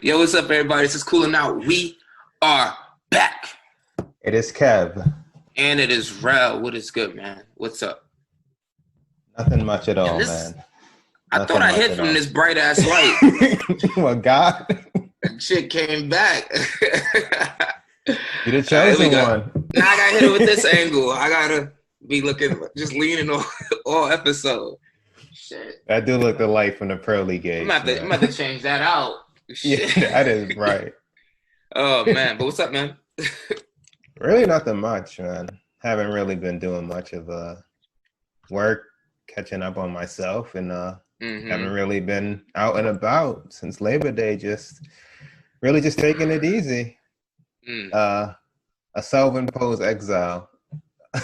Yo, what's up, everybody? This is Coolin Out. We are back. It is Kev. And it is Rel. What is good, man? What's up? Nothing much at And all, this, man. I thought Nothing I much hid at from all. this bright ass light. Well, God, Shit came back. you're the Here we chosen go. one. Now I got hit it with this angle. I gotta be looking, just leaning all episode. Shit. That do look the light from the pearly gates, I'm man. gonna have to change that out. Yeah, Shit. that is right. Oh man, but what's up, man? Really nothing much, man. Haven't really been doing much of work, catching up on myself, and haven't really been out and about since Labor Day. Just really just taking it easy. A self-imposed exile.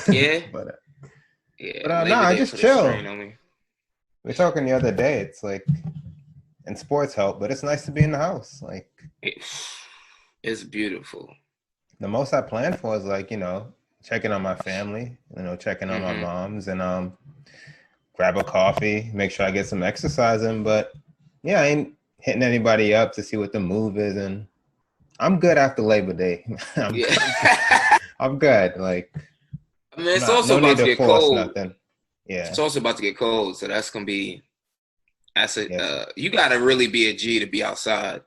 Yeah. but Yeah. no, Labor I Day just put a chill. strain on me. We were talking the other day. It's like, and sports help, but it's nice to be in the house. Like, It's beautiful. the most I plan for is like, checking on my family, checking on my moms, and grab a coffee, make sure I get some exercise in. But yeah, I ain't hitting anybody up to see what the move is, and I'm good after Labor Day. I'm good. Like, I mean, it's also no about need to to get force cold. nothing. Yeah, It's also about to get cold, so that's gonna be. yes. You gotta really be a G to be outside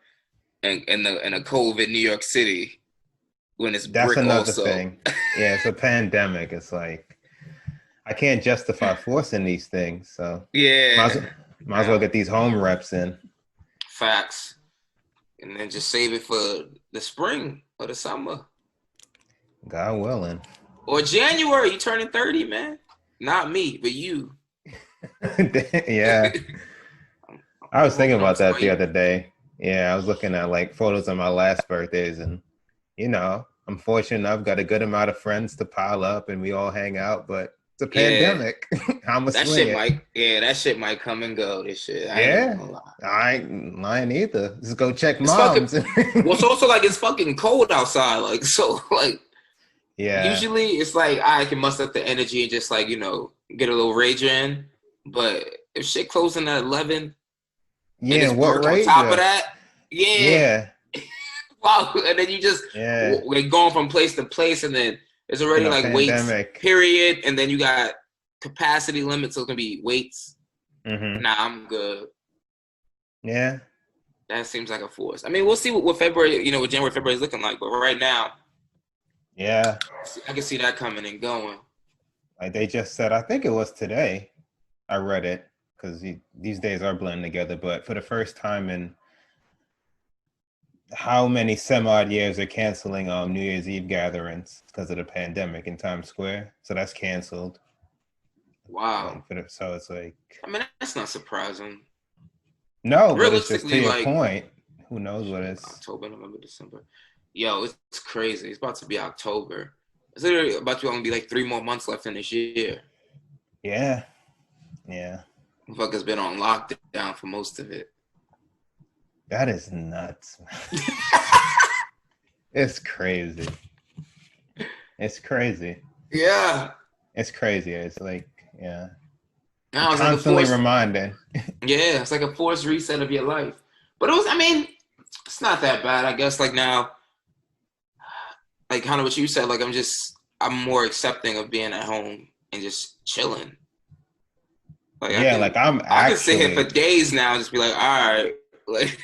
in a COVID New York City when it's That's brick another also. thing. Yeah, it's a pandemic. It's like I can't justify forcing these things, so Yeah, might as well get these home reps in. facts, and then just save it for the spring or the summer God willing. or January. You turning 30, man. Not me, but you. Yeah, I was thinking about that the You. other day. Yeah, I was looking at like photos of my last birthdays, and I'm fortunate enough, got a good amount of friends to pile up, and we all hang out. But it's a Yeah, pandemic. I'ma swing it. that shit might come and go. This shit, I ain't even Yeah, gonna lie. I ain't lying either. Just go check It's fucking. moms. Well, it's also like it's fucking cold outside. Like so, like Yeah, usually it's like I can muster up the energy and just like get a little rage in. But if shit closing at 11 and yeah. it's What brick on rage? top of that, yeah, Yeah, wow. And then you just yeah. we're going from place to place, and then there's already like weights Pandemic. period, and then you got capacity limits, so it's gonna be weights. Mm-hmm. Nah, I'm good. Yeah. That seems like a force. I mean, we'll see what February, what January, February is looking like. But right now, Yeah. I can see that coming and going. Like they just said, I think it was today. I read it because these days are blending together. But for the first time in how many some odd years are canceling New Year's Eve gatherings because of the pandemic in Times Square. So that's canceled. Wow. So it's like, I mean, that's not surprising. no, but it's just to Realistically, your like point. Who knows what it's October, November, December. Yo, it's crazy. It's about to be October. It's literally about to only be like 3 more months left in this year. Yeah. Yeah. Fuckers been on lockdown for most of it. That is nuts. It's crazy. It's crazy. Yeah. It's crazy. It's like, yeah. Now it's Constantly like reminding. yeah, it's like a forced reset of your life. But it's not that bad, I guess. Like now, like kind of what you said, like I'm more accepting of being at home and just chilling. Like Yeah, I can sit here for days now and just be like, all right. Like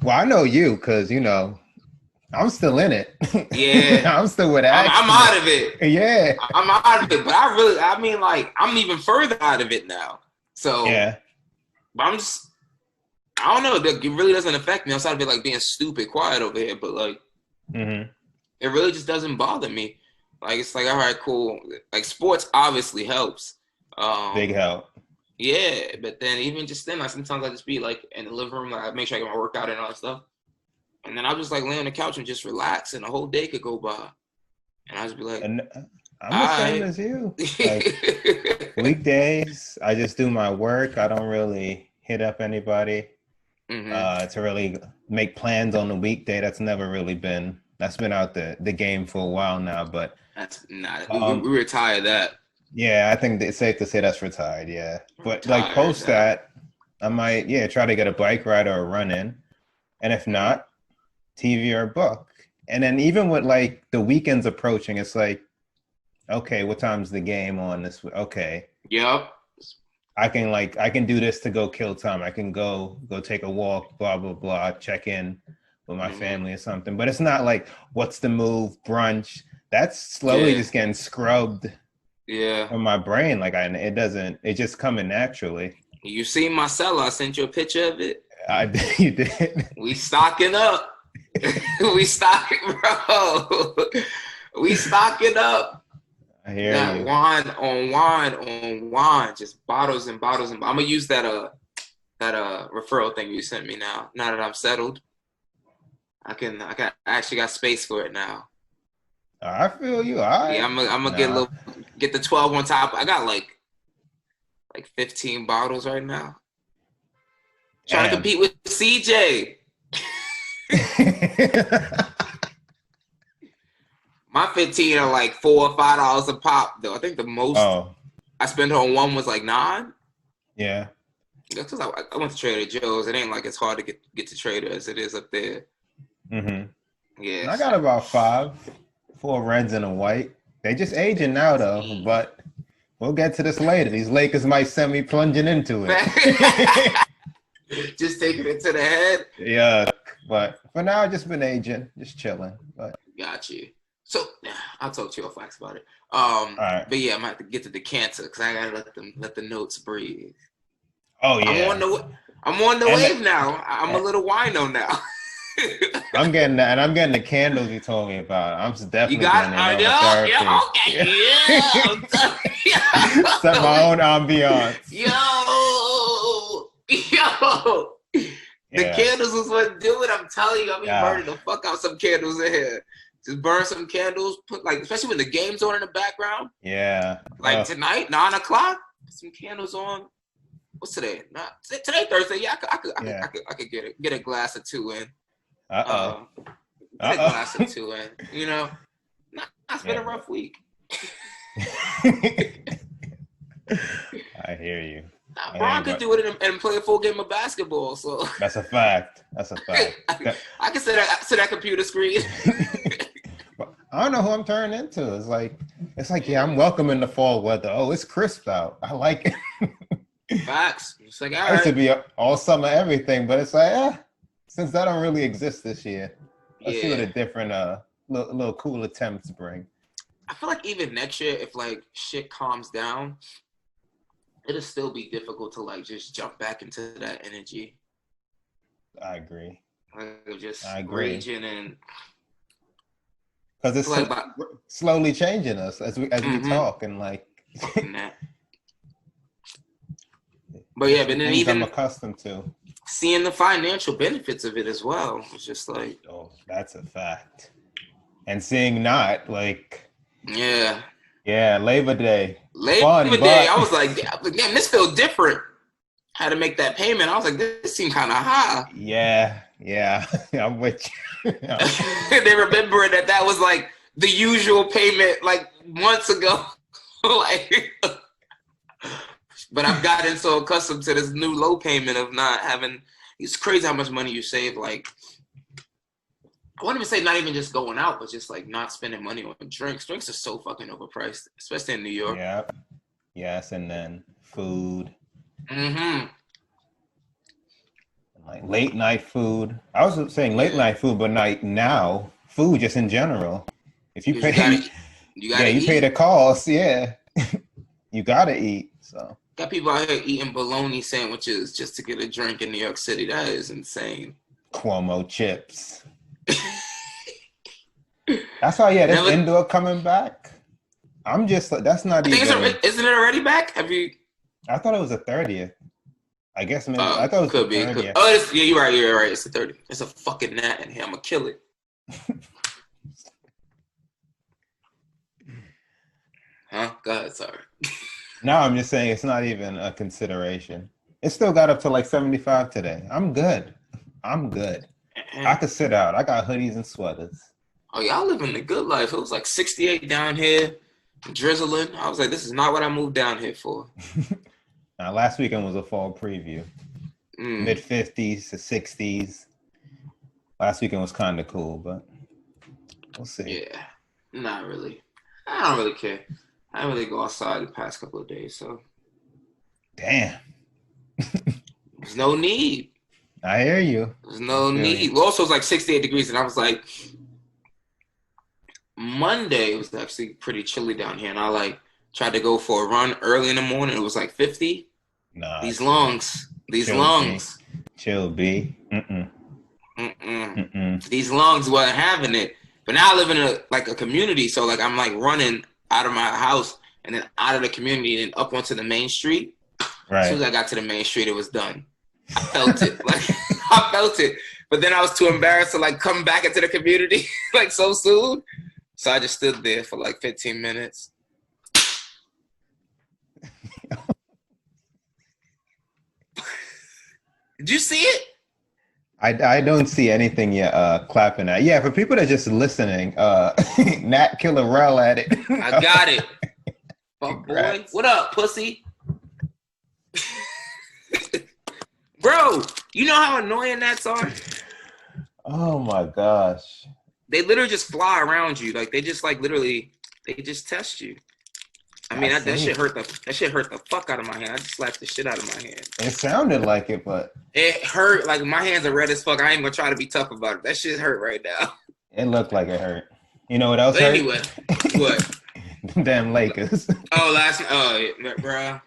well, I know you because I'm still in it. yeah. I'm still with I'm out of it. Yeah. I'm out of it. But I'm even further out of it now. So Yeah. but I don't know. It really doesn't affect me outside of it like being stupid quiet over here. But like it really just doesn't bother me. Like it's like, all right, cool. Like sports obviously helps. Big help. Yeah, but then even just then, like sometimes I just be like in the living room, like I make sure I get my workout and all that stuff, and then I'll just like lay on the couch and just relax, and the whole day could go by, and I just be like, And I'm the same as you. Like weekdays, I just do my work. I don't really hit up anybody to really make plans on the weekday. That's been out the game for a while now. But that's not. We retire that. Yeah, I think it's safe to say that's retired. Yeah, but Retired, like post that, I might try to get a bike ride or a run in. And if not, TV or a book. And then even with like the weekends approaching, it's like, okay, what time's the game on this week? Okay. Yep. I can do this to go kill time. I can go take a walk, blah, blah, blah, check in with my family or something. But it's not like, what's the move, brunch. That's slowly just getting scrubbed from my brain. Like it just coming naturally. You see my cellar, I sent you a picture of it. You did. We stocking up. We stocking, bro. We stocking up. I hear you. Wine on wine, just bottles and bottles and I'm gonna use that referral thing you sent me now. Now that I'm settled, I actually got space for it now. I feel you. All right. Yeah, I'm gonna get the 12 on top. I got like 15 bottles right now. Trying to compete with CJ. My 15 are like $4 or $5 a pop, though. I think the most I spent on one was like $9. Yeah. That's because I went to Trader Joe's. It ain't like it's hard to get to Trader as it is up there. Mm-hmm. Yeah. I got about 4 reds and a white. They just aging now, though. But we'll get to this later. These Lakers might send me plunging into it. Just taking it to the head. Yeah. But for now, I've just been aging, just chilling. But got you. So I'll talk to you off wax about it. right. But yeah, I'm gonna have to get to the cancer because I gotta let the notes breathe. Oh yeah. I'm on the wave now. I'm a little wino now. I'm getting that, and I'm getting the candles you told me about. I'm definitely you got okay. Yeah. Set my own ambiance. Yo. The candles was what do it. I'm telling you, I'm burning the fuck out some candles in here. Just burn some candles, especially when the game's on in the background. Yeah. Like tonight, 9 o'clock, put some candles on. What's today? Today Thursday. Yeah, I could get a glass or two in. Get a glass or two in. You know, it's been a rough week. I hear you. Bron could do it and play a full game of basketball. So that's a fact. I can sit at that computer screen. I don't know who I'm turning into. It's like, yeah, I'm welcoming the fall weather. Oh, it's crisp out. I like it. Facts. It's like, all right. It used to be all summer everything, but it's like, since that don't really exist this year, let's see what a different, little cooler temps bring. I feel like even next year, if like shit calms down, it'll still be difficult to like just jump back into that energy. I agree. Like just raging and. Because it's slowly changing us as we talk and like. But yeah, but then even I'm accustomed to seeing the financial benefits of it as well. It's just like, oh, that's a fact. And seeing not like, yeah, Labor Day. I was like, damn, this feels different. Had to make that payment. I was like, this seemed kind of high. Yeah, I'm with you. They remembering that was like the usual payment like months ago. Like, but I've gotten so accustomed to this new low payment of not having. It's crazy how much money you save. Like, I wouldn't even say not even just going out, but just like not spending money on drinks. Drinks are so fucking overpriced, especially in New York. Yeah. Yes, and then food. Mm-hmm. Like late night food. I was saying late night food, but now food just in general. If you pay, you pay the cost. Yeah, you gotta eat. So got people out here eating bologna sandwiches just to get a drink in New York City. That is insane. Cuomo chips. That's why. Yeah, this indoor coming back. I'm just like, that's not even. Isn't it already back? Have you? I thought it was the 30th. I guess maybe. I thought it was could the be. 30th. Oh, you're right. It's the 30th. It's a fucking gnat in here. I'm gonna kill it. Huh? Go ahead. Sorry. No, I'm just saying it's not even a consideration. It still got up to like 75 today. I'm good. I could sit out. I got hoodies and sweaters. Oh, y'all living the good life. It was like 68 down here, drizzling. I was like, this is not what I moved down here for. Now, last weekend was a fall preview. Mid 50s to 60s. Last weekend was kind of cool, but we'll see. Yeah, not really. I don't really care. I didn't really go outside the past couple of days, so Damn. there's no need. I hear you. There's no need. Well, also, it was like 68 degrees, and I was like, Monday was actually pretty chilly down here, and I like tried to go for a run early in the morning. It was like 50. Nah. These lungs. Chill, B. These lungs wasn't having it. But now I live in a community, so like I'm like running out of my house and then out of the community and up onto the main street. Right. As soon as I got to the main street, it was done. I felt it. I felt it. But then I was too embarrassed to like come back into the community like so soon. So I just stood there for like 15 minutes. Did you see it? I don't see anything yet clapping at. Yeah, for people that are just listening, Nat Killer Rel at it. I got it. Fuck boy. What up, pussy? Bro, you know how annoying gnats are? Oh my gosh. They literally just fly around you. Like they just like literally they just test you. I mean that shit hurt the fuck out of my hand. I just slapped the shit out of my hand. It sounded like it, but it hurt. Like my hands are red as fuck. I ain't gonna try to be tough about it. That shit hurt right now. It looked like it hurt. You know what else hurt? Anyway, what? Damn Lakers. Bro.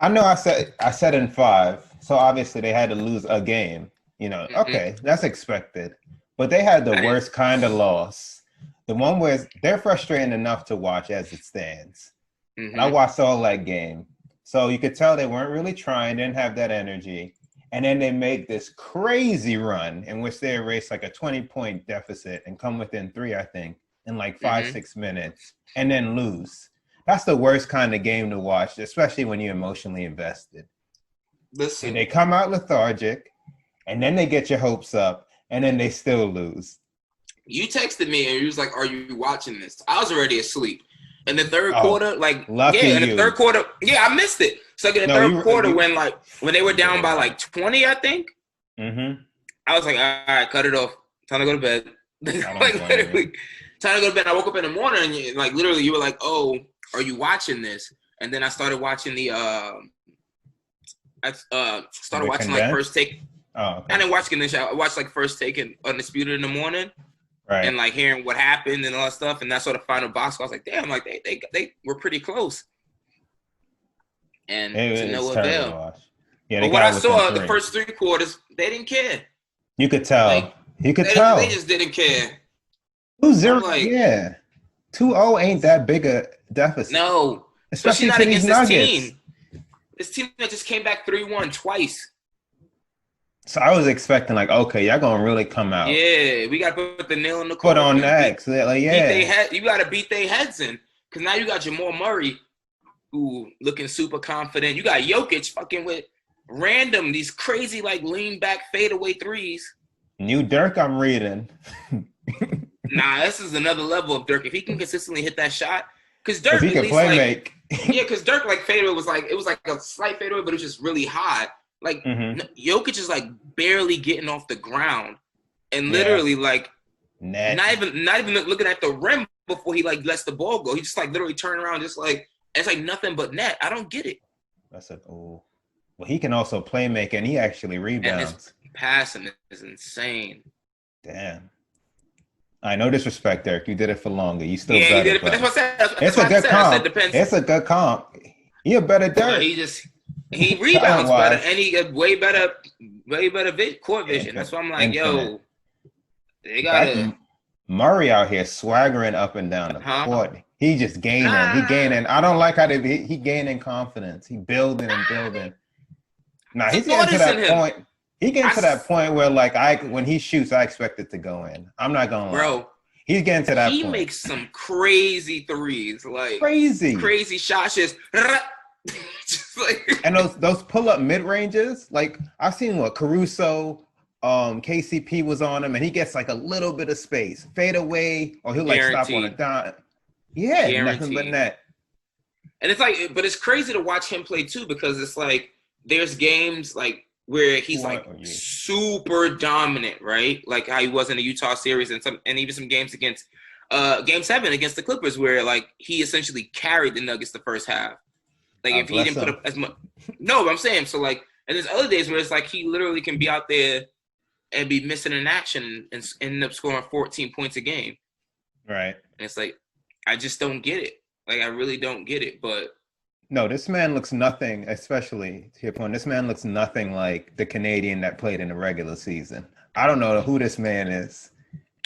I know I said in 5, so obviously they had to lose a game. You know, okay, that's expected. But they had the worst kind of loss. The one where they're frustrating enough to watch as it stands. And I watched all that game. So you could tell they weren't really trying, didn't have that energy. And then they make this crazy run in which they erase like a 20-point deficit and come within 3, I think, in like 5-6 minutes, and then lose. That's the worst kind of game to watch, especially when you're emotionally invested. Listen. And they come out lethargic, and then they get your hopes up, and then they still lose. You texted me and you was like, "Are you watching this?" I was already asleep. In the third quarter, like the third quarter, I missed it. So like in the third quarter, when they were down by like 20, I think. I was like, "All right, cut it off. Time to go to bed." Like literally, time to go to bed. I woke up in the morning and like literally, you were like, "Oh, are you watching this?" And then I started watching like First Take. Oh, okay. I didn't watch Ganesh. I watched like First Take and Undisputed in the morning. Right. And like hearing what happened and all that stuff, and that's sort of final box. I was like, damn, like they were pretty close, and to no avail. Yeah, but what I saw the first 3 quarters, they didn't care. You could tell. Like, you could tell. They just didn't care. 2-0. Like, yeah, 2-0 ain't that big a deficit. No, especially not against this team. This team that just came back 3-1 twice. So I was expecting like, okay, y'all gonna really come out. Yeah, we gotta put the nail in the court. Put on next. Like, yeah. You gotta beat their heads in. Because now you got Jamal Murray, who looking super confident. You got Jokic fucking with these crazy like lean back fadeaway threes. New Dirk I'm reading. Nah, this is another level of Dirk. If he can consistently hit that shot, because Dirk he can play make. Yeah, because Dirk like fadeaway was like a slight fadeaway, but it was just really high. Like Jokic is like barely getting off the ground, and literally like not even looking at the rim before he like lets the ball go. He just like literally turn around, just like it's like nothing but net. I don't get it. That's a well, he can also play make, and he actually rebounds. And his passing is insane. Damn. I no disrespect, Derek. You did it for longer. You still got he did it. But that's what I said. It's a good comp. It's a good comp. You're better Dirk. He rebounds better, and he got way better court vision. That's why I'm like, yo, they got Murray out here swaggering up and down the court. He just gaining. He gaining. I don't like how he gaining confidence. He building and building. Nah, he's getting to that point. He getting to that point where like when he shoots, I expect it to go in. I'm not gonna lie. Bro, he's getting to that point. He makes some crazy threes, like crazy shots. Just like, and those pull-up mid-ranges, like I've seen Caruso, KCP was on him, and he gets like a little bit of space, fade away, or he'll like stop on a dime. Yeah, nothing but net. And it's like, but it's crazy to watch him play too, because it's like there's games like where he's like super dominant, right? Like how he was in the Utah series and even some games against Game 7 against the Clippers, where like he essentially carried the Nuggets the first half. Like if he didn't put up as much, no, but I'm saying so like, and there's other days where it's like he literally can be out there and be missing in action and end up scoring 14 points a game. Right. And it's like I just don't get it. Like I really don't get it, but. No, this man looks nothing, especially to your point, this man looks nothing like the Canadian that played in the regular season. I don't know who this man is.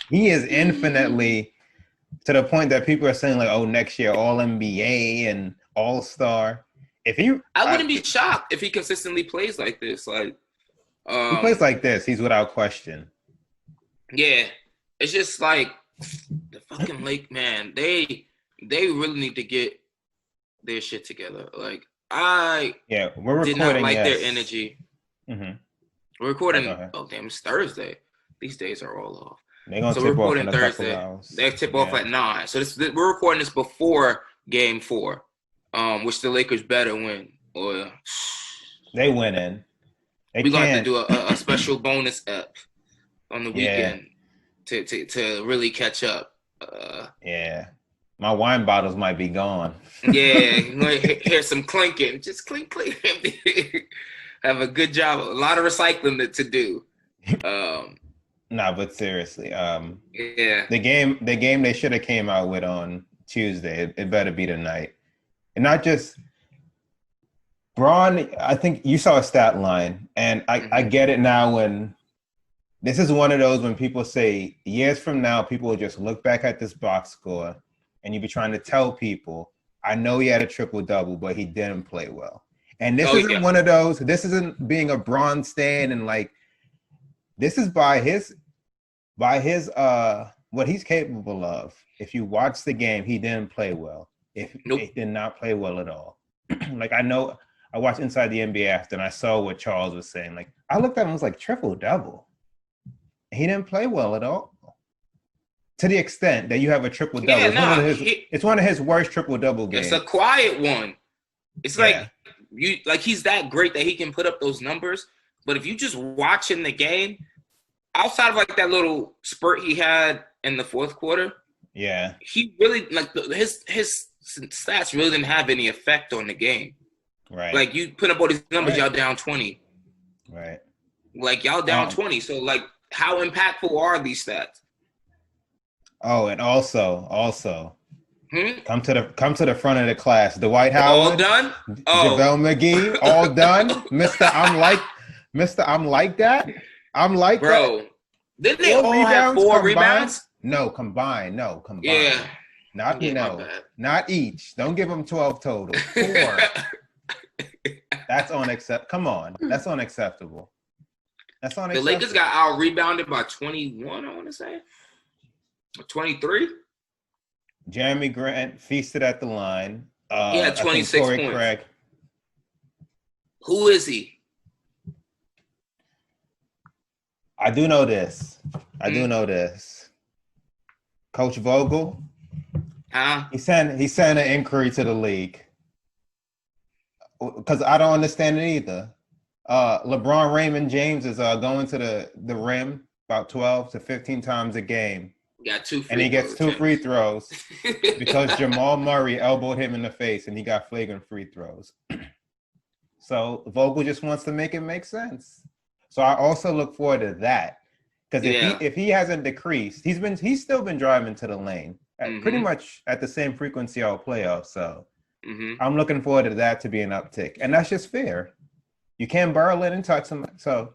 He is infinitely to the point that people are saying like, oh, next year, all NBA and all-star. I wouldn't be shocked if he consistently plays like this. Like he plays like this, he's without question. Yeah. It's just like the fucking Lake, man, they really need to get their shit together. Like we're recording, did not like their energy. Mm-hmm. We're recording. Oh damn, it's Thursday. These days are all off. So we're recording Thursday. They tip off at 9. So we're recording this before Game 4, which the Lakers better win. Or they winning. We're gonna have to do a special bonus app on the weekend to really catch up. My wine bottles might be gone. Yeah, hear some clinking. Just clink, clink. Have a good job. A lot of recycling to do. Nah, but seriously, the game they should have came out with on Tuesday. It better be tonight, and not just Braun. I think you saw a stat line, and I get it now. When this is one of those when people say years from now, people will just look back at this box score. And you be trying to tell people, I know he had a triple-double, but he didn't play well. And this isn't one of those, this isn't being a Braun stan and like, this is by his what he's capable of. If you watch the game, he didn't play well. He did not play well at all. Like I know, I watched Inside the NBA after and I saw what Charles was saying. Like I looked at him and was like, triple-double. He didn't play well at all. To the extent that you have a triple-double. It's one of his worst triple-double games. It's a quiet one. It's like he's that great that he can put up those numbers. But if you just watching the game, outside of like that little spurt he had in the fourth quarter, he really like his stats really didn't have any effect on the game. Right. Like you put up all these numbers, y'all down 20. Right. Like y'all down 20. So like how impactful are these stats? Oh, and also, come to the front of the class. Dwight Howard, all done. JaVale McGee, all done. Mister, I'm like that. I'm like bro. That. Didn't they all have 4 rebounds? No, combined. Yeah. Not each. Don't give them 12 total. 4. That's unacceptable. Come on, that's unacceptable. The Lakers got out rebounded by 21. I want to say. 23. Jeremy Grant feasted at the line. He had 26 points. Craig. Who is he? I do know this. Coach Vogel. He sent an inquiry to the league because I don't understand it either. LeBron Raymond James is going to the rim about 12 to 15 times a game. Got 2 free and he gets 2 free throws because Jamal Murray elbowed him in the face and he got flagrant free throws. So Vogel just wants to make it make sense. So I also look forward to that because if he hasn't decreased, he's still been driving to the lane at pretty much at the same frequency all playoffs. So I'm looking forward to that to be an uptick, and that's just fair. You can't barrel it and touch him, so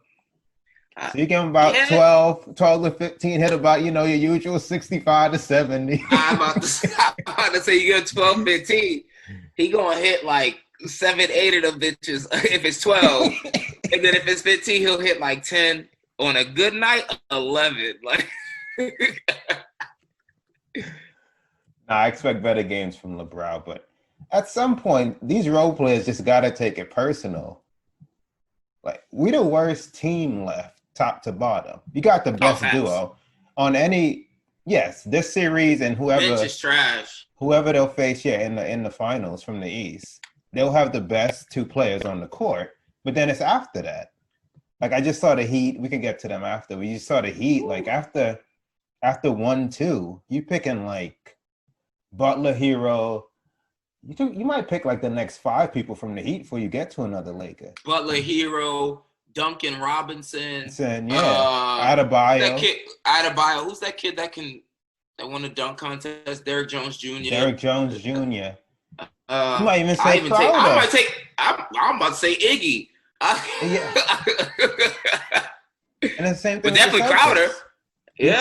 you give him about 12 to 15, hit about, your usual 65 to 70. I'm about to say you get 12, 15. He going to hit like 7, 8 of them bitches if it's 12. And then if it's 15, he'll hit like 10. On a good night, 11. Like, I expect better games from LeBron, but at some point, these role players just got to take it personal. Like, we the worst team left. Top to bottom. You got the best duo on any. Yes, this series and whoever. Bench is trash. Whoever they'll face, in the finals from the East, they'll have the best 2 players on the court. But then it's after that. Like I just saw the Heat. We can get to them after. We just saw the Heat. Like after 1-2, you picking like Butler, Hero. You might pick like the next 5 people from the Heat before you get to another Laker. Butler, Hero, Duncan Robinson. Adebayo. That kid, Adebayo. Who's that kid that won a dunk contest? Derrick Jones Jr. Derrick Jones Jr. You might even say Crowder. I'm about to say Iggy. Yeah. And the same thing. But definitely Crowder. You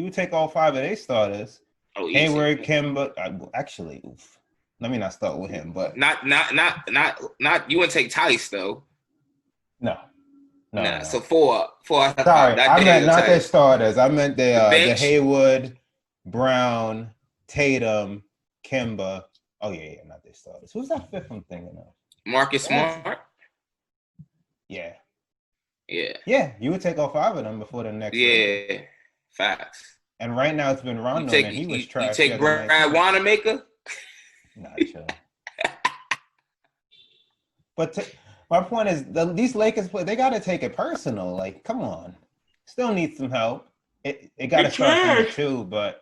would take all 5 of their starters. Oh, Hayward, Kemba. Actually, let me not start with him. But not. You wouldn't take Tice though. No. So four. Sorry, I meant not their starters. I meant the Hayward, Brown, Tatum, Kemba. Oh yeah, not their starters. Who's that 5th I'm thinking of? Marcus Smart. Yeah. Yeah. You would take all 5 of them before the next. Yeah. Facts. And right now it's been Rondo, and he was trash. You take Brad Wanamaker. Not sure. But my point is, these Lakers play. They got to take it personal. Like, come on, still need some help. It got to start from the 2, but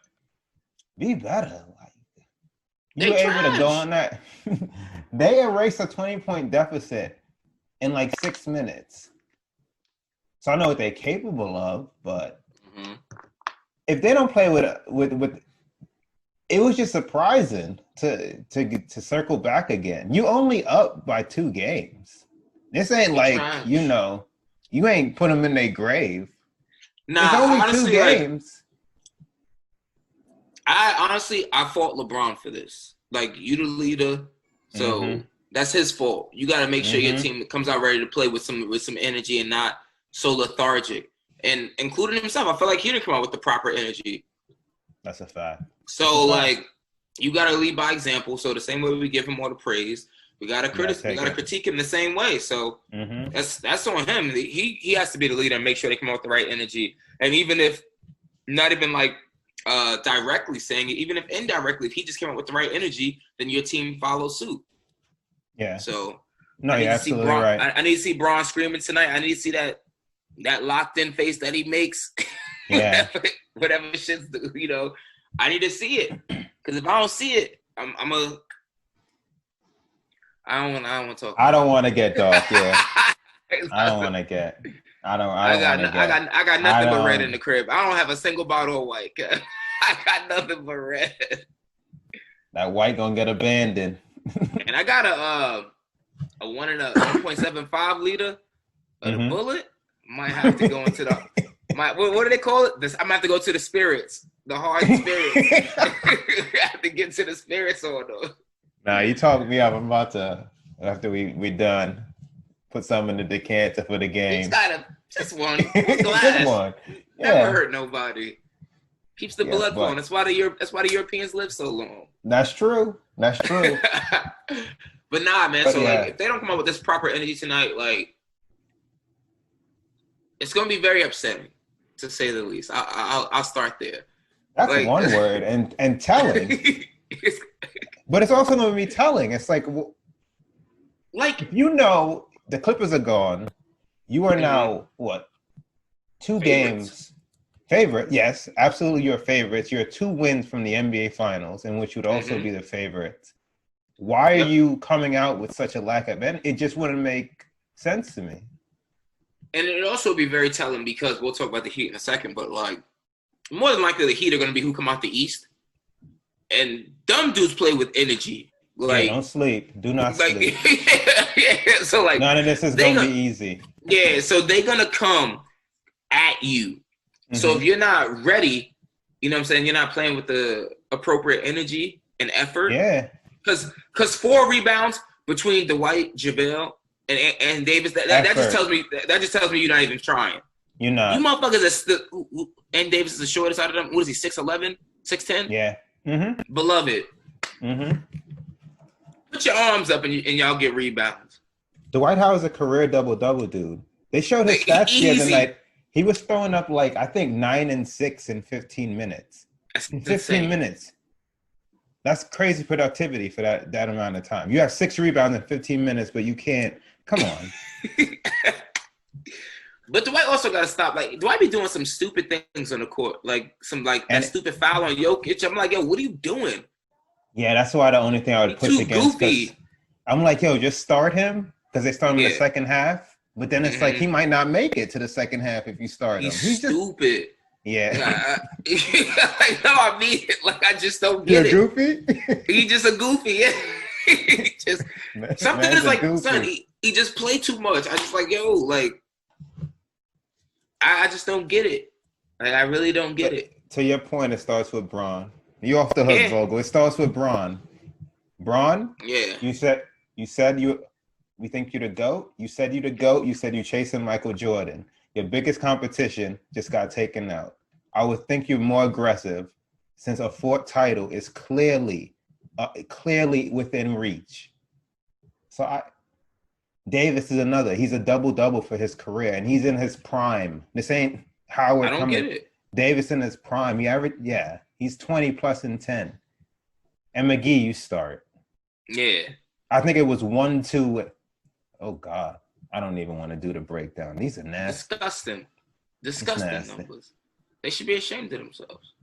be better. Like you were able to go on that. They erased a 20-point deficit in like 6 minutes. So I know what they're capable of, but if they don't play with, it was just surprising to circle back again. You only up by 2 games. This ain't like you ain't put them in their grave. Nah, it's only honestly, 2 games. I fault LeBron for this. Like, you the leader, so that's his fault. You got to make sure your team comes out ready to play with some energy and not so lethargic. And including himself, I feel like he didn't come out with the proper energy. That's a fact. So like, you got to lead by example. So the same way we give him all the praise, we got to critique him the same way. So that's on him. He has to be the leader and make sure they come out with the right energy. And even if not even like directly saying it, even if indirectly, if he just came out with the right energy, then your team follows suit. Yeah. So no, you're absolutely right. I need to see Braun screaming tonight. I need to see that locked in face that he makes. Yeah. Whatever shit's, I need to see it. Because if I don't see it, I don't want to talk. I don't want to get dark. Yeah. I don't want to get. I got nothing but red in the crib. I don't have a single bottle of white. I got nothing but red. That white gonna get abandoned. And I got a 1.75 liter of the bullet. Might have to go into the what do they call it? I'm gonna have to go to the spirits, the hard spirits. I have to get to the spirits on those. Nah, you talked me up. I'm about to, after we done, put some in the decanter for the game. Just one glass. Just one. Yeah. Never hurt nobody. Keeps the blood flowing. That's why the Europeans live so long. That's true. But nah, man. Like, if they don't come up with this proper energy tonight, like, it's gonna be very upsetting, to say the least. I'll start there. That's like, one word, and telling. But it's also gonna be telling. It's like if the Clippers are gone, you are now what? 2 games. Favorite, yes, absolutely your favorites. You're 2 wins from the NBA Finals, in which you'd also be the favorites. Why are you coming out with such a lack of energy? It just wouldn't make sense to me. And it'd also be very telling because we'll talk about the Heat in a second, but like more than likely the Heat are going to be who come out the East. And dumb dudes play with energy. Like, don't sleep. Do not sleep. So like none of this is going to be easy. Yeah, so they're going to come at you. So if you're not ready, you know what I'm saying, you're not playing with the appropriate energy and effort. Yeah. Because 4 rebounds between Dwight, JaVale, and Davis, that just tells me you're not even trying. You're not. You motherfuckers and Davis is the shortest out of them. What is he, 6'11", 6'10"? Yeah. Beloved. Put your arms up and y'all get rebounds. Dwight Howard's a career double-double dude. They showed his stats the other night. He was throwing up like, I think, 9 and 6 in 15 minutes. That's in 15 insane. minutes. That's crazy productivity for that amount of time. You have 6 rebounds in 15 minutes, but you can't. Come on. But Dwight also got to stop. Like, Dwight be doing some stupid things on the court, like that stupid foul on Jokic. I'm like, yo, what are you doing? Yeah, that's why the only thing I would push too against. Goofy. I'm like, yo, just start him because they start him in the second half. But then it's like he might not make it to the second half if you start him. He's stupid. Yeah. I know I mean it. Like, I just don't get it. You're goofy? He's just a goofy. Yeah. Something is like, son, he just played too much. I just like, yo, like, I just don't get it. Like, I really don't get it. To your point, it starts with Braun. You off the hook, Vogel. It starts with Braun. Braun? Yeah. You said we think you're the GOAT. You said you're the GOAT. You said you're chasing Michael Jordan. Your biggest competition just got taken out. I would think you're more aggressive since a fourth title is clearly within reach. So Davis is another. He's a double-double for his career, and he's in his prime. This ain't Howard coming. I don't get it. Davis in his prime. He's 20 plus in 10. And McGee, you start. Yeah. I think it was 1-2. Oh, God. I don't even want to do the breakdown. These are nasty. Disgusting numbers. They should be ashamed of themselves.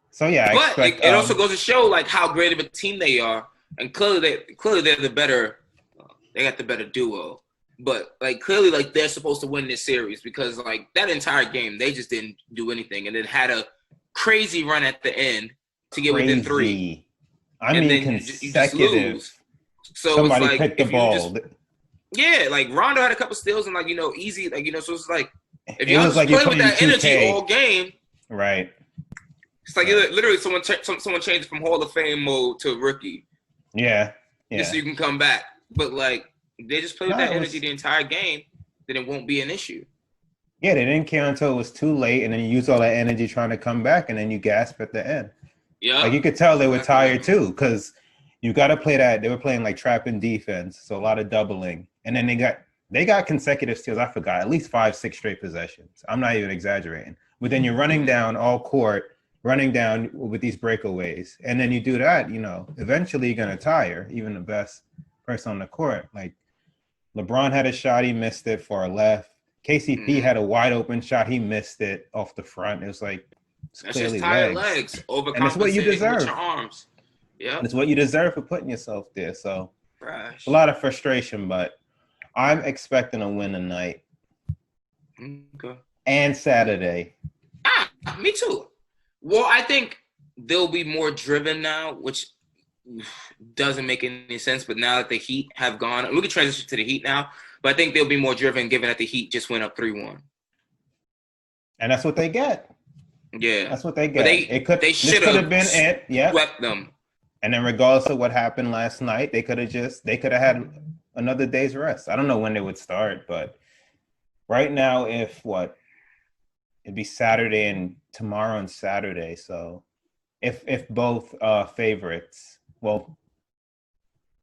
So, yeah. But it also goes to show, like, how great of a team they are. And clearly they're the better – they got the better duo. But, like, clearly, like, they're supposed to win this series because, like, that entire game, they just didn't do anything. And it had a crazy run at the end to get within 3. I mean, consecutive. You just lose. So somebody it's like, picked the ball. Like, Rondo had a couple steals and, like, you know, easy. Like, you know, so it's like, if you just play with that energy all game. Right. It's like literally someone changed from Hall of Fame mode to rookie. Yeah. Just so you can come back. But, like, they just play with that energy the entire game, then it won't be an issue. Yeah, they didn't care until it was too late, and then you use all that energy trying to come back, and then you gasp at the end. Yeah. Like, you could tell they were tired, too, because you got to play that. They were playing, like, trapping defense, so a lot of doubling. And then they got consecutive steals. I forgot, at least 5-6 straight possessions. I'm not even exaggerating. But then you're running down all court, running down with these breakaways. And then you do that, you know, eventually you're going to tire, even the best person on the court. Like, LeBron had a shot, he missed it for a left. KCP had a wide open shot, he missed it off the front. It was like, it's clearly just tired legs. And it's what you deserve. With your arms. Yeah, it's what you deserve for putting yourself there. So a lot of frustration, but I'm expecting a win tonight. Okay. And Saturday. Me too. Well, I think they'll be more driven now, which doesn't make any sense. But now that the Heat have gone, we can transition to the Heat now. But I think they'll be more driven, given that the Heat just went up 3-1. And that's what they get. Yeah, that's what they get. They should have been it. Yeah, swept them. And then, regardless of what happened last night, they could have had another day's rest. I don't know when they would start, but right now, it'd be Saturday and tomorrow and Saturday. So if both favorites, well,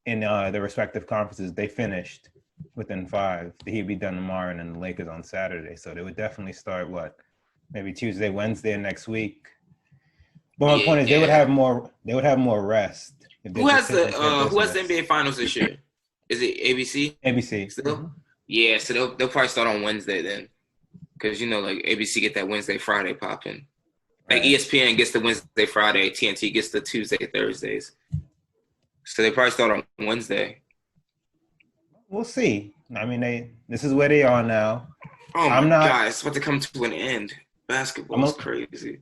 in the respective conferences, they finished within 5, the Heat be done tomorrow, and then the Lakers on Saturday. So they would definitely start maybe Tuesday, Wednesday next week. But my point is, they would have more rest. Who has the NBA Finals this year? Is it ABC? ABC. Still? Mm-hmm. Yeah, so they'll probably start on Wednesday then, because you know, like ABC get that Wednesday Friday popping. Like ESPN gets the Wednesday Friday, TNT gets the Tuesday Thursdays. So they probably start on Wednesday. We'll see. I mean, this is where they are now. Oh my God, it's about to come to an end. Basketball is crazy.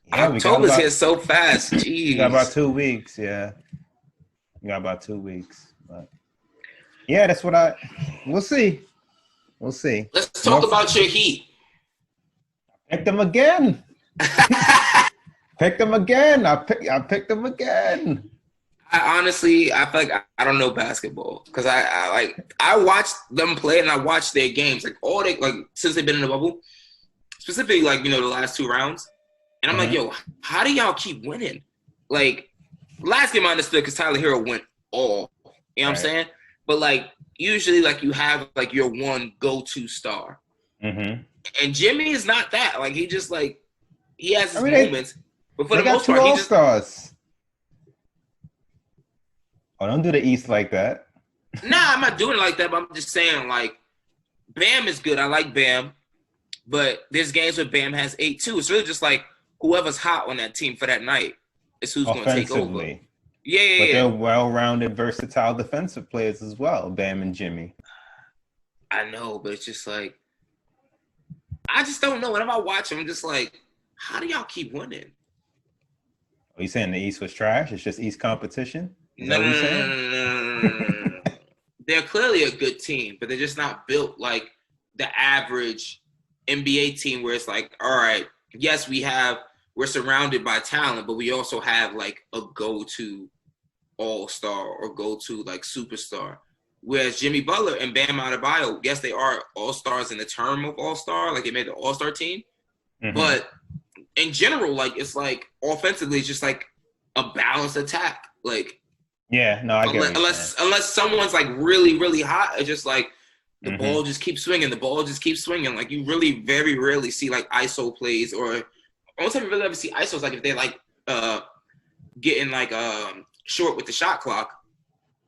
Yeah, October's here so fast. Jeez. You got about 2 weeks, yeah. You got about 2 weeks. But yeah, that's what we'll see. We'll see. Let's talk about your Heat. Pick them again. Pick them again. I picked them again. I feel like I don't know basketball because I watched them play and I watched their games since they've been in the bubble, specifically the last 2 rounds. And I'm like, yo, how do y'all keep winning? Like, last game I understood because Tyler Hero went all. You know what I'm saying? But, usually, you have, your one go-to star. Mm-hmm. And Jimmy is not that. He just, he has his moments. But for the most part, he just – All-Stars. Oh, don't do the East like that. Nah, I'm not doing it like that, but I'm just saying, Bam is good. I like Bam, but there's games where Bam has 8 too. It's really just like whoever's hot on that team for that night is who's going to take over. Offensively. Yeah, yeah, But yeah. they're well-rounded, versatile defensive players as well, Bam and Jimmy. I know, but it's just like I just don't know. Whenever I watch them, I'm just like, how do y'all keep winning? Are you saying the East was trash? It's just East competition? Is that No, what no, you're no, saying? no, no, no, no, no. They're clearly a good team, but they're just not built like the average NBA team where it's like, all right, yes, we're surrounded by talent, but we also have like a go-to all-star or go-to like superstar. Whereas Jimmy Butler and Bam Adebayo, yes, they are all-stars in the term of all-star, like they made the all-star team. Mm-hmm. But in general, like it's like offensively, it's just like a balanced attack. Like Yeah, no, I get what you're saying. unless someone's like really, really hot, it's just like the Mm-hmm. ball just keeps swinging. The ball just keeps swinging. Like you really very rarely see like ISO plays, or only time you really ever see ISO is like if they're like getting like short with the shot clock.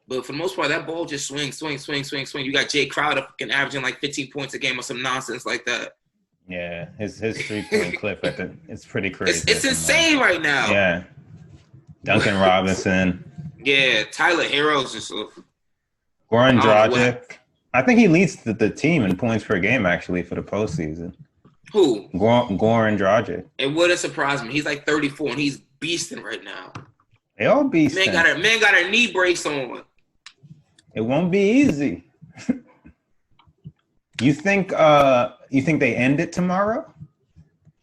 But for the most part, that ball just swings. You got Jay Crowder fucking averaging like 15 points a game or some nonsense like that. Yeah, his 3-point clip it's pretty crazy. It's insane right now. Yeah. Duncan Robinson. Yeah, Tyler Hero's just Goran Dragic. I think he leads the team in points per game actually for the postseason. Who? Goran Dragic. It wouldn't surprise me. He's like 34 and he's beasting right now. They all beasting. Man got a knee brace on. It won't be easy. You think they end it tomorrow?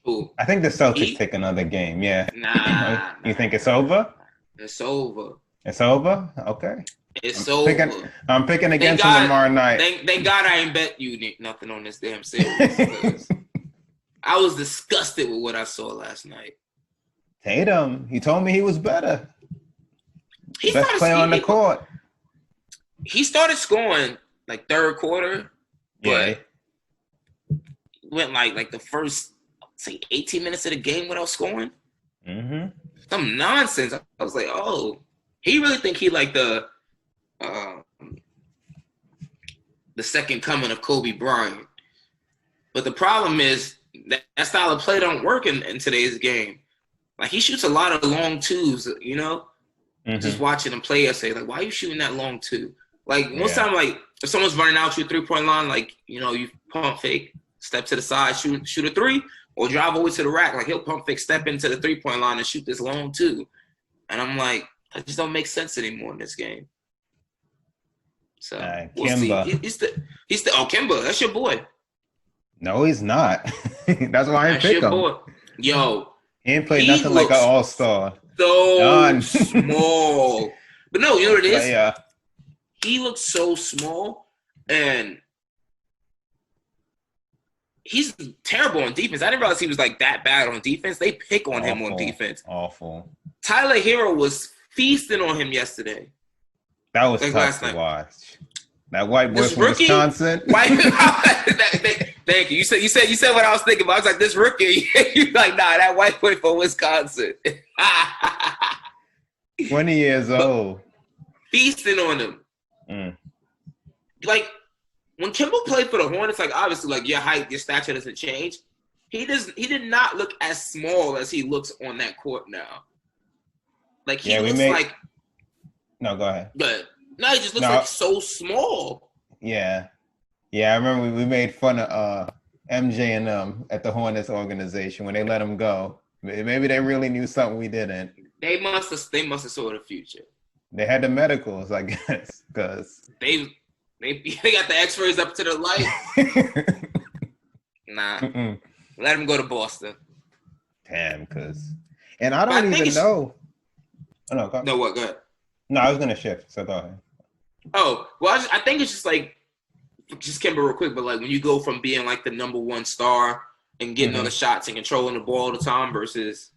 Who? I think the Celtics take another game. Yeah. Nah. You think it's over? It's over. It's over? Okay. It's over. I'm picking against them tomorrow night. Thank God I ain't bet you nothing on this damn series. I was disgusted with what I saw last night. Tatum, he told me he was better. Best player on the court. He started scoring like third quarter, but went like the first, say 18 minutes of the game without scoring. Mm-hmm. Some nonsense. I was like, oh, he really think he like the second coming of Kobe Bryant. But the problem is that style of play don't work in today's game. Like he shoots a lot of long twos, you know? Mm-hmm. Just watching him play, I say, like, why are you shooting that long two? Like most time, like if someone's running out to your 3-point line, like, you know, you pump fake, step to the side, shoot a three, or drive away to the rack. Like he'll pump fake, step into the 3-point line and shoot this long two. And I'm like, that just don't make sense anymore in this game. So we'll Kimba. see. He's the Kimba, that's your boy. No, he's not. That's why I didn't pick him. Boy. Yo. He ain't played nothing like an all-star. So small. But no, you know what it is? Yeah. He looks so small, and he's terrible on defense. I didn't realize he was like that bad on defense. They pick on him on defense. Awful. Tyler Hero was feasting on him yesterday. That was tough to watch. That white boy from Wisconsin. Thank you. You said what I was thinking about. I was like, this rookie. You're like, nah, that white boy from Wisconsin. 20 years old. Feasting on him. Like when Kimba played for the Hornets, like obviously, like your height, your stature doesn't change. He did not look as small as he looks on that court now. Like he looks like. No, go ahead. But no, he just looks like so small. Yeah, I remember we made fun of MJ and them at the Hornets organization when they let him go. Maybe they really knew something we didn't. They must have saw the future. They had the medicals, I guess, because they got the X-rays up to the light. Nah, let him go to Boston. Damn, and I don't even know. Oh, no, go ahead. No, what? Go ahead. No, I was gonna shift, so go ahead. Oh, well, I think it's just like, just Kimba real quick, but like when you go from being like the number one star and getting all the shots and controlling the ball all the time versus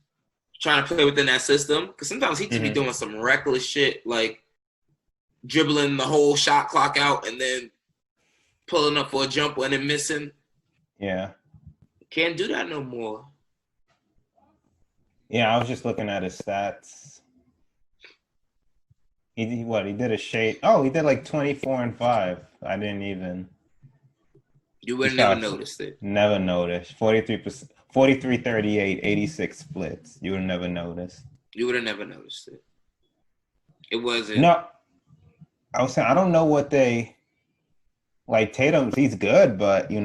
trying to play within that system, because sometimes he just be doing some reckless shit, like dribbling the whole shot clock out and then pulling up for a jumper and then missing. Yeah. Can't do that no more. Yeah, I was just looking at his stats. He did a shade. Oh, he did like 24 and 5. I didn't even. You would have never noticed it. Never noticed. 43%, 43, 38, 86 splits. You would have never noticed. You would have never noticed it. It wasn't. No, I was saying, I don't know what they like. Tatum, he's good, but you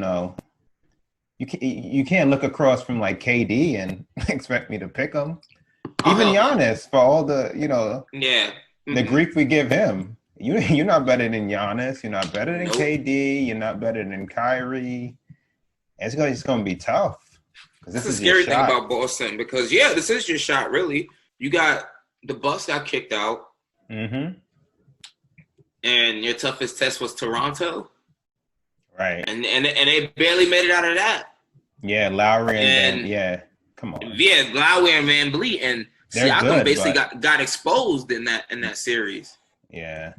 can't look across from like KD and expect me to pick him. Even Giannis, for all the the grief we give him. You're not better than Giannis. You're not better than KD. You're not better than Kyrie. It's going to be tough. That's the scary thing about Boston because, this is your shot, really. You got the Bucks got kicked out. Mm-hmm. And your toughest test was Toronto. Right. And they barely made it out of that. Yeah, Lowry and come on. Yeah, Lowry and VanVleet. And Siakam basically got exposed in that series. Yeah.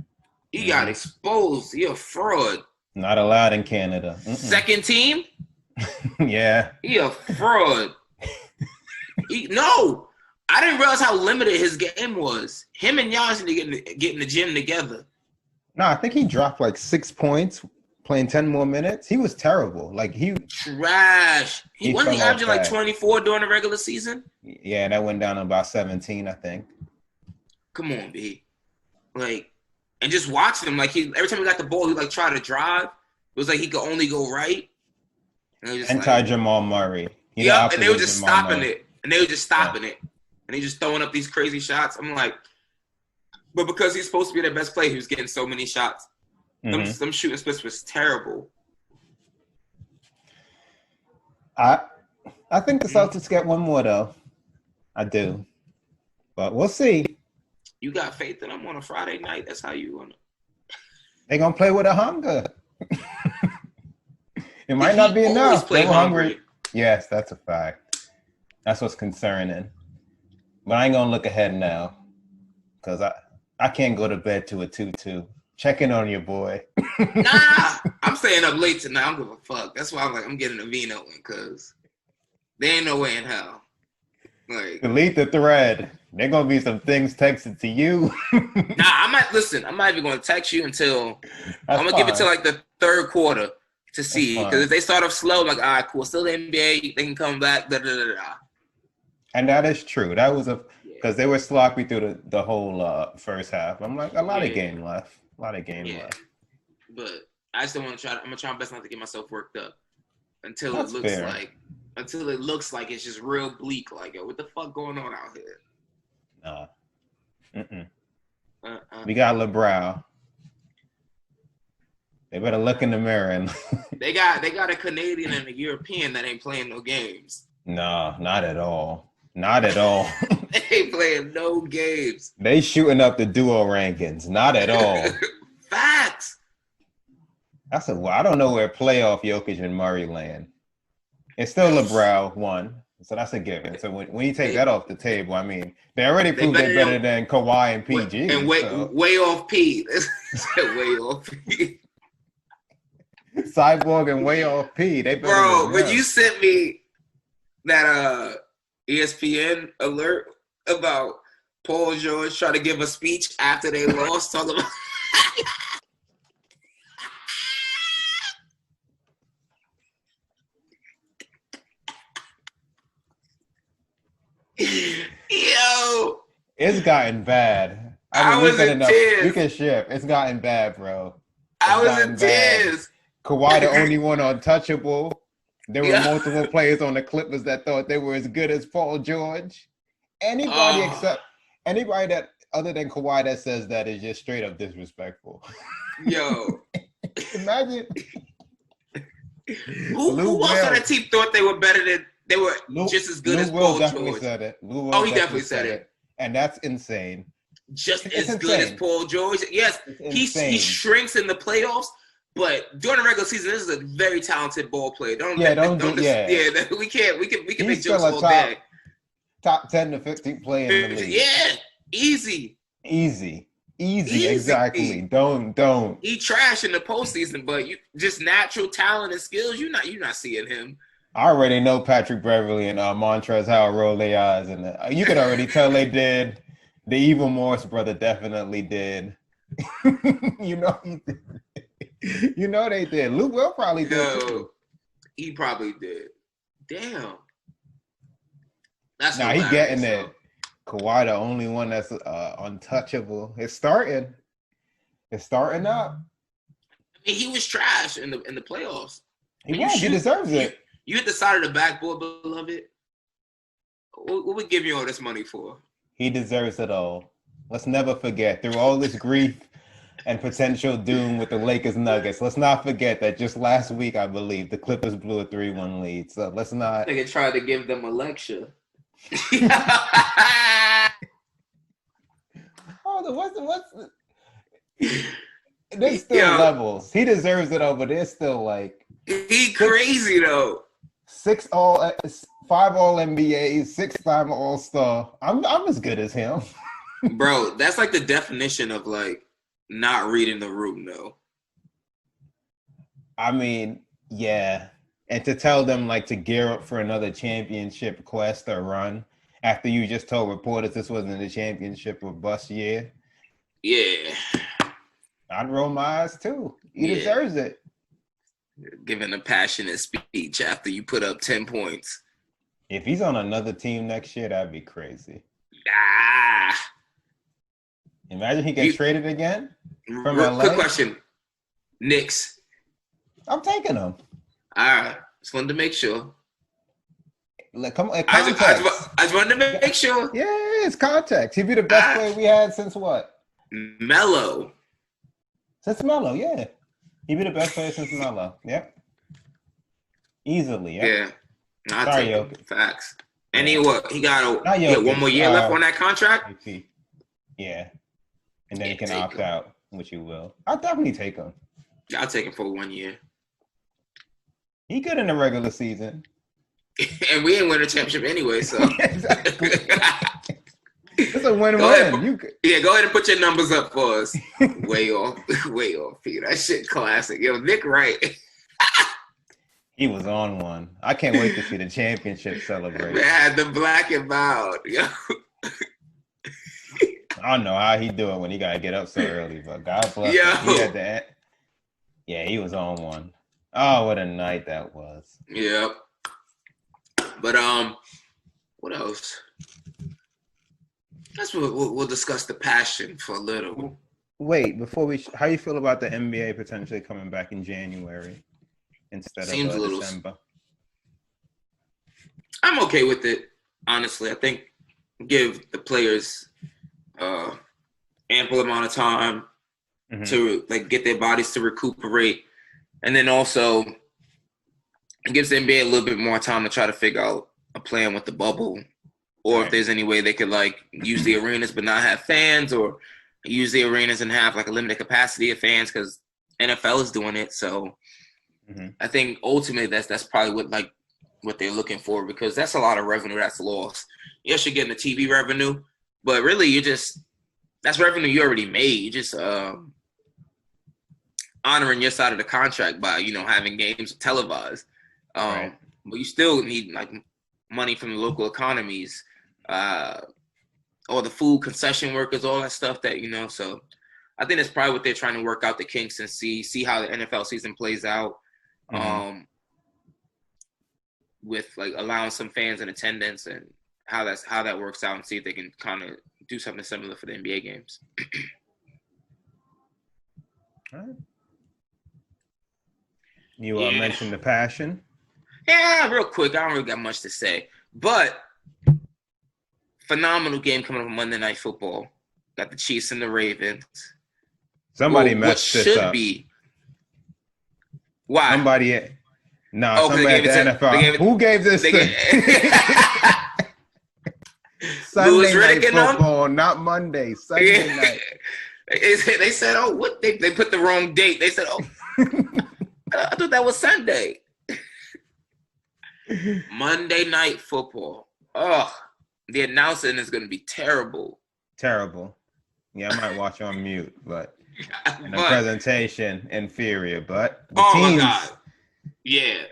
He got exposed. You're a fraud. Not allowed in Canada. Mm-mm. Second team? Yeah. He a fraud. No. I didn't realize how limited his game was. Him and Giannis need to get in the gym together. No, I think he dropped like 6 points playing 10 more minutes. He was terrible. Like trash. He wasn't averaging like 24 during the regular season? Yeah, that went down to about 17, I think. Come on, B. Like, and just watching him, like every time he got the ball, he like try to drive. It was like he could only go right. Jamal Murray. Yeah, and they were just stopping it. And they were just stopping it. And they just throwing up these crazy shots. I'm like, but because he's supposed to be their best player, he was getting so many shots. Mm-hmm. Some shooting splits was terrible. I think the Celtics get one more though. I do. But we'll see. You got faith in them on a Friday night? That's how you want to. They're going to play with a hunger. It might not be enough. They're hungry. Yes, that's a fact. That's what's concerning. But I ain't going to look ahead now because I can't go to bed to a 2-2. Check in on your boy. Nah, I'm staying up late tonight. I don't give a fuck. That's why I'm getting a Vino in because there ain't no way in hell. Like, delete the thread. There gonna be some things texted to you. Nah, I'm not even gonna text you until I'm gonna give it to like the third quarter to see. Because if they start off slow, like, all right, cool, still the NBA, they can come back. And that is true. That was because they were sloppy through the whole first half. I'm like, a lot of game left. Left. But I still want to try. I'm gonna try my best not to get myself worked up until it looks like it's just real bleak. Like, yo, what the fuck going on out here? Nah. We got LeBrow. They better look in the mirror. And they got a Canadian and a European that ain't playing no games. No, not at all. Not at all. They ain't playing no games. They shooting up the duo rankings. Not at all. Facts. I don't know where playoff Jokic and Murray land. It's still LeBrow one. So that's a given. So when you take that off the table, I mean, they already proved they're better than Kawhi and PG. And way off P. Way off P. Cyborg and way off P. They better. Bro, when you sent me that ESPN alert about Paul George trying to give a speech after they lost, talking about yo, it's gotten bad. I was in tears. You can ship. It's gotten bad, bro. I was in tears. Kawhi, the only one untouchable. There were multiple players on the Clippers that thought they were as good as Paul George. Anybody that other than Kawhi that says that is just straight up disrespectful. Yo, imagine. Who else on that team thought they were better than? They were just as good as Paul George. Said it. He definitely said it. And that's insane. Just as good as Paul George. Yes, he shrinks in the playoffs, but during the regular season, this is a very talented ball player. We can make jokes all day. Top 10 to 15 player in the league. Yeah, easy, exactly. Don't. He trash in the postseason, but you just natural talent and skills. You're not seeing him. I already know Patrick Beverly and Montrezl Harrell roll their eyes, and you could already tell they did. The Evil Morris brother definitely did. You know he did. You know they did. Luke Will probably did too. He probably did. Damn. That's Nah, he getting it. Kawhi, the only one that's untouchable. It's starting. It's starting up. I mean, he was trash in the playoffs. He deserves it. You hit the side of the backboard, beloved. What we give you all this money for? He deserves it all. Let's never forget, through all this grief and potential doom with the Lakers Nuggets, let's not forget that just last week, I believe, the Clippers blew a 3-1 lead. So let's not. Nigga tried to give them a lecture. What's there's still levels. He deserves it all, but there's still like crazy though. 5 all NBAs, 6-time All-Star. I'm as good as him. Bro, that's like the definition of like not reading the room though. I mean, yeah. And to tell them like to gear up for another championship quest or run after you just told reporters this wasn't a championship or bust year. Yeah. I'd roll my eyes too. He deserves it. Giving a passionate speech after you put up 10 points. If he's on another team next year, that'd be crazy. Imagine he gets traded again from LA. Quick question. Knicks. I'm taking him. All right. Just wanted to make sure. Like, come on, I just wanted to make sure. Yeah, it's context. He'd be the best player we had since what? Melo. Since Melo, yeah. He'd be the best player since Melo. Yep. Easily, yeah. I'll take him. Facts. And he got one more year left on that contract? Yeah. And then he can opt out, which he will. I'll definitely take him. I'll take him for 1 year. He good in the regular season. And we ain't win a championship anyway, so. Exactly. It's a win-win. Go ahead and put your numbers up for us. Way off, Peter. That shit classic. Yo, Nick Wright. He was on one. I can't wait to see the championship celebration. Man, the black and mild. Yo. I don't know how he do it when he gotta get up so early, but God bless him. He had that. Yeah, he was on one. Oh, what a night that was. Yep. But what else? That's what we'll discuss the passion for a little. Wait, before how you feel about the NBA potentially coming back in January instead of December? I'm okay with it, honestly. I think give the players ample amount of time to like get their bodies to recuperate, and then also it gives the NBA a little bit more time to try to figure out a plan with the bubble, or if there's any way they could like use the arenas but not have fans, or use the arenas and have like a limited capacity of fans because NFL is doing it. So I think ultimately that's probably what they're looking for, because that's a lot of revenue that's lost. Yes, you're getting the TV revenue, but really that's revenue you already made. You're just honoring your side of the contract by, having games televised. But you still need like money from the local economies, or the food concession workers, all that stuff that, so I think that's probably what they're trying to work out the kinks and see how the NFL season plays out. With like allowing some fans in attendance and how that works out, and see if they can kind of do something similar for the NBA games. All right. You mentioned the passion. Yeah, real quick. I don't really got much to say, but phenomenal game coming up on Monday Night Football. Got the Chiefs and the Ravens. Somebody messed this up. Why? Somebody at the NFL. Who gave this Sunday Night Football, not Monday. Sunday night. They said, oh, what? They put the wrong date. They said, oh, I thought that was Sunday. Monday Night Football. Oh, the announcing is going to be terrible. Terrible. Yeah, I might watch on mute, but the presentation inferior. But the teams, my God, yeah,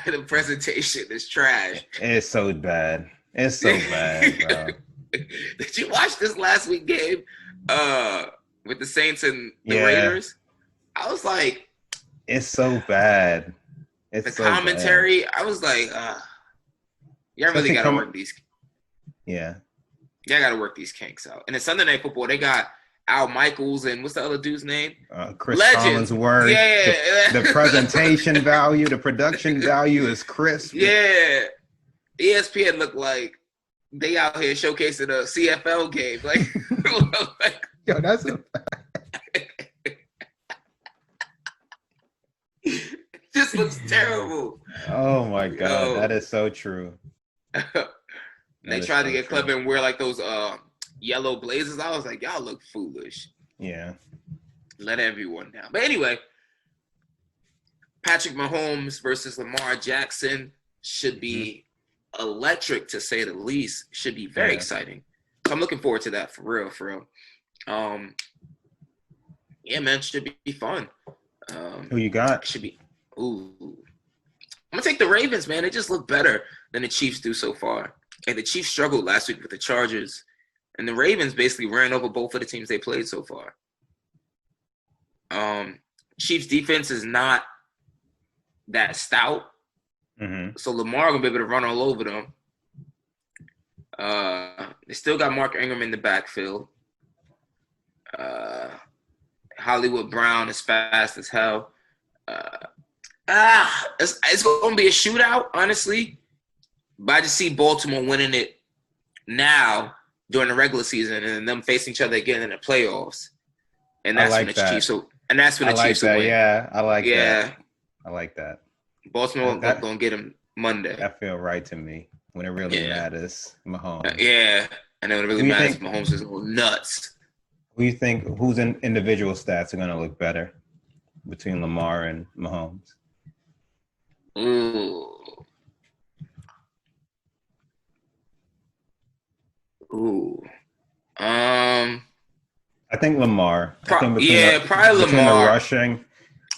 the presentation is trash. It's so bad. It's so bad, bro. Did you watch this last week game with the Saints and the Raiders? I was like, it's so bad. It's the so commentary, I was like, y'all really gotta work these. Yeah. Y'all gotta work these kinks out. And in Sunday Night Football, they got Al Michaels and what's the other dude's name? Chris Legends. Collinsworth. Yeah. The presentation value, the production value is crisp. Yeah. ESPN looked like they out here showcasing a CFL game. Like, yo, that's a it just looks terrible. Oh my God, that is so true. They tried to get clever and wear like those yellow blazers. I was like, y'all look foolish. Yeah. Let everyone down. But anyway, Patrick Mahomes versus Lamar Jackson should be electric, to say the least. Should be very exciting. So I'm looking forward to that for real. Yeah, man, should be fun. Who you got? Should be. Ooh. I'm gonna take the Ravens, man. They just look better than the Chiefs do so far. And the Chiefs struggled last week with the Chargers. And the Ravens basically ran over both of the teams they played so far. Chiefs defense is not that stout. So Lamar gonna be able to run all over them. They still got Mark Ingram in the backfield. Hollywood Brown is fast as hell. It's gonna be a shootout, honestly. But I just see Baltimore winning it now during the regular season, and them facing each other again in the playoffs. And that's when the Chiefs will. And that's when the Chiefs will win. Yeah, I like that. I like that. Baltimore gonna get him Monday. That feel right to me. When it really matters, Mahomes. And then when it really matters, Mahomes is going nuts. Who do you think? Whose individual stats are going to look better between Lamar and Mahomes? Ooh. I think Lamar. Probably Lamar. Between the rushing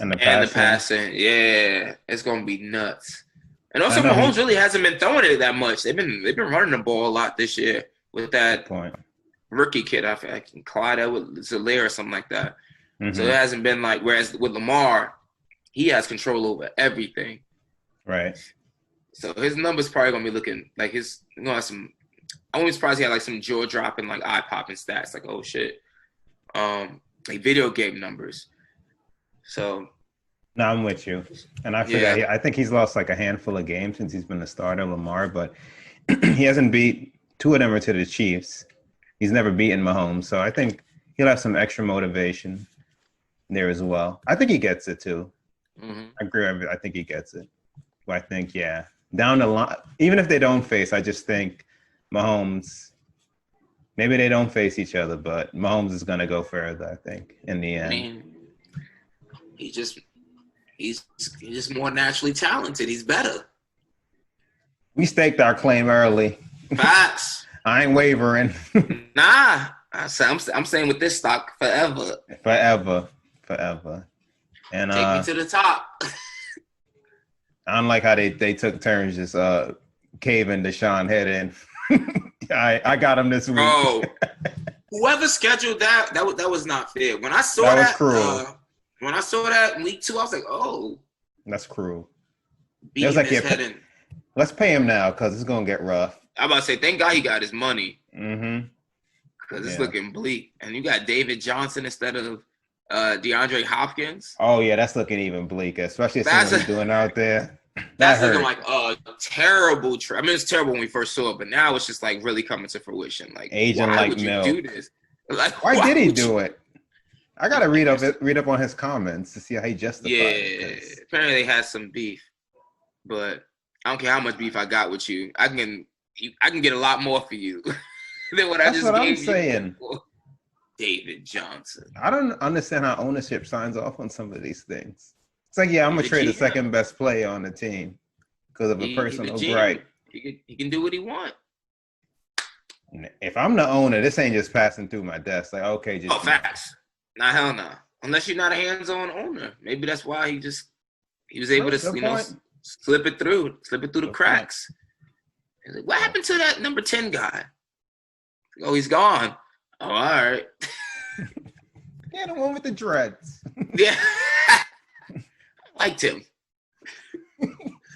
and the passing. Yeah, it's gonna be nuts. And also, Mahomes really hasn't been throwing it that much. They've been running the ball a lot this year with that rookie kid. I think Clyde Edwards-Helaire or something like that. So it hasn't been like. Whereas with Lamar, he has control over everything. Right. So his numbers probably gonna be looking like his. You know, some. I won't be surprised he had like some jaw dropping, like eye popping stats. Like, oh shit, like video game numbers. So. No, I'm with you, and I forgot. I think he's lost like a handful of games since he's been the starter, Lamar. But he hasn't beat two of them are to the Chiefs. He's never beaten Mahomes, so I think he'll have some extra motivation there as well. I think he gets it too. I agree. I think he gets it. But I think down the line, even if they don't face, I just think Mahomes. Maybe they don't face each other, but Mahomes is going to go further. I think in the end. I mean, He's just more naturally talented. He's better. We staked our claim early. Facts. I ain't wavering. Nah. I'm saying with this stock forever. Forever. And take me to the top. I don't like how they took turns just caving Deshaun head in. I got him this week. Bro, whoever scheduled that was not fair. When I saw that was cruel. When I saw that in week 2, I was like, "Oh, that's cruel." It was like, let's pay him now because it's gonna get rough. I'm about to say, thank God he got his money. Because it's looking bleak, and you got David Johnson instead of DeAndre Hopkins. Oh yeah, that's looking even bleaker, especially seeing what he's doing out there. That's looking like a terrible. I mean, it's terrible when we first saw it, but now it's just like really coming to fruition. Like, aging why like would milk. you do this? Like, why did he do it? I gotta read up on his comments to see how he justified it. Apparently they had some beef, but I don't care how much beef I got with you. I can get a lot more for you than what I just gave you. That's what I'm saying. David Johnson. I don't understand how ownership signs off on some of these things. It's like, I'm gonna trade the second best player on the team because of a personal gripe. He can do what he wants. If I'm the owner, this ain't just passing through my desk. Like, okay, just facts. Nah, hell no. Unless you're not a hands-on owner. Maybe that's why he was able to, slip it through the cracks. Like, what happened to that number 10 guy? Oh, he's gone. Oh, all right. Yeah, the one with the dreads. Yeah. I liked him.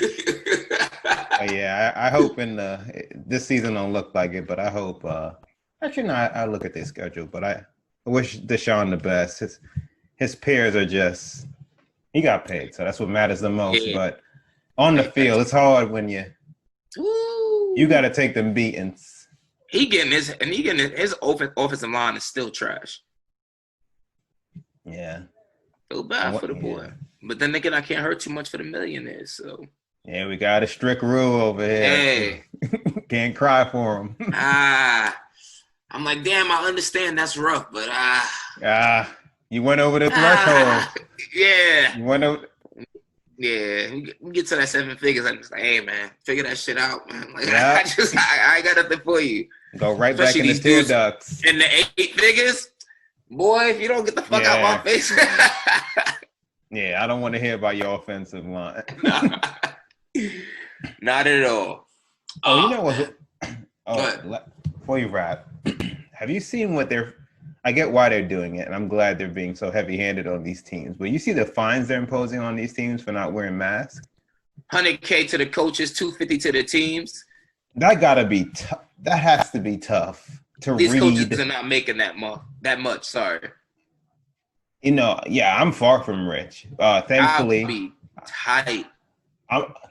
Yeah, I hope this season don't look like it, but I hope. Actually, no, I look at their schedule, but I wish Deshaun the best. His peers are just he got paid, so that's what matters the most. Yeah. But on the field, it's hard when you got Woo. to take them beatings. He getting his offensive line is still trash. Yeah, Feel bad for the boy. Yeah. But then again, I can't hurt too much for the millionaires. So Yeah, we got a strict rule over here. hey, Can't cry for him. I'm like, damn, I understand that's rough, but you went over the threshold. Yeah. You went over. Yeah, we get to that 7 figures. I'm just like, hey man, figure that shit out, man. Like Yeah. I got nothing for you. Go right Especially back in the tear ducts. In the 8 figures, boy, if you don't get the fuck out my face. Yeah, I don't want to hear about your offensive line. Not at all. You know what? Before you wrap, have you seen what I get why they're doing it, and I'm glad they're being so heavy-handed on these teams. But you see the fines they're imposing on these teams for not wearing masks? $100K to the coaches, $250 to the teams. That gotta be that has to be tough to These read. coaches are not making that much. Sorry. You know, yeah, I'm far from rich. Thankfully, I'll be tight.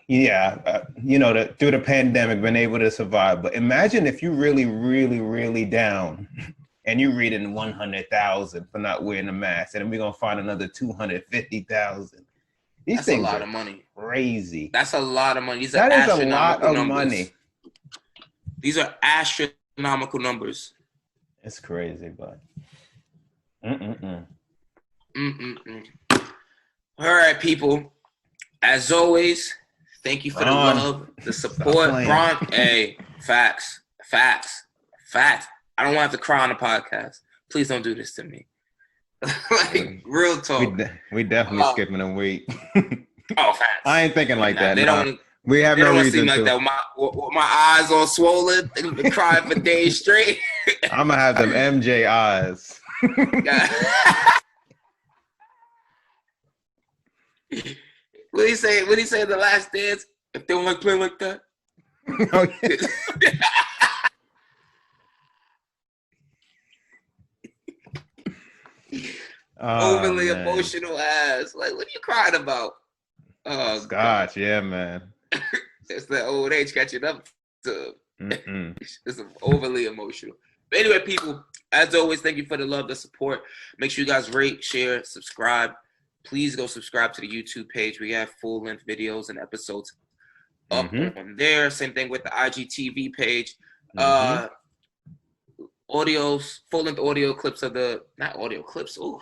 Through the pandemic, been able to survive. But imagine if you really, really, really down, and you reading 100,000 for not wearing a mask, and then we're gonna find another 250,000. That's things a lot of money. Crazy. That's a lot of money. That is a lot of money. These are astronomical numbers. It's crazy, but. All right, people. As always, thank you for the love, the support. Bron, hey, facts. I don't want to have to cry on the podcast. Please don't do this to me. Real talk. We definitely skipping a week. Facts. I ain't thinking like that. They don't. We have no reason like to. that. With my eyes all swollen, and been crying for days straight. I'm gonna have them MJ eyes. What he say? What he say in The Last Dance? If they don't like playing like that. Overly emotional ass. Like, what are you crying about? Oh, Scotch, yeah, man. It's the old age catching up to. It's overly emotional. But anyway, people, as always, thank you for the love, the support. Make sure you guys rate, share, subscribe. Please go subscribe to the YouTube page. We have full-length videos and episodes up on there. Same thing with the IGTV page. Audios, full-length audio clips of not audio clips. Oh,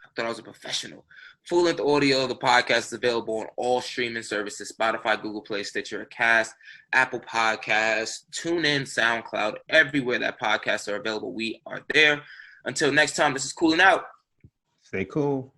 I thought I was a professional. Full-length audio of the podcast is available on all streaming services: Spotify, Google Play, Stitcher, Cast, Apple Podcasts, TuneIn, SoundCloud. Everywhere that podcasts are available, we are there. Until next time, this is Coolin Out. Stay cool.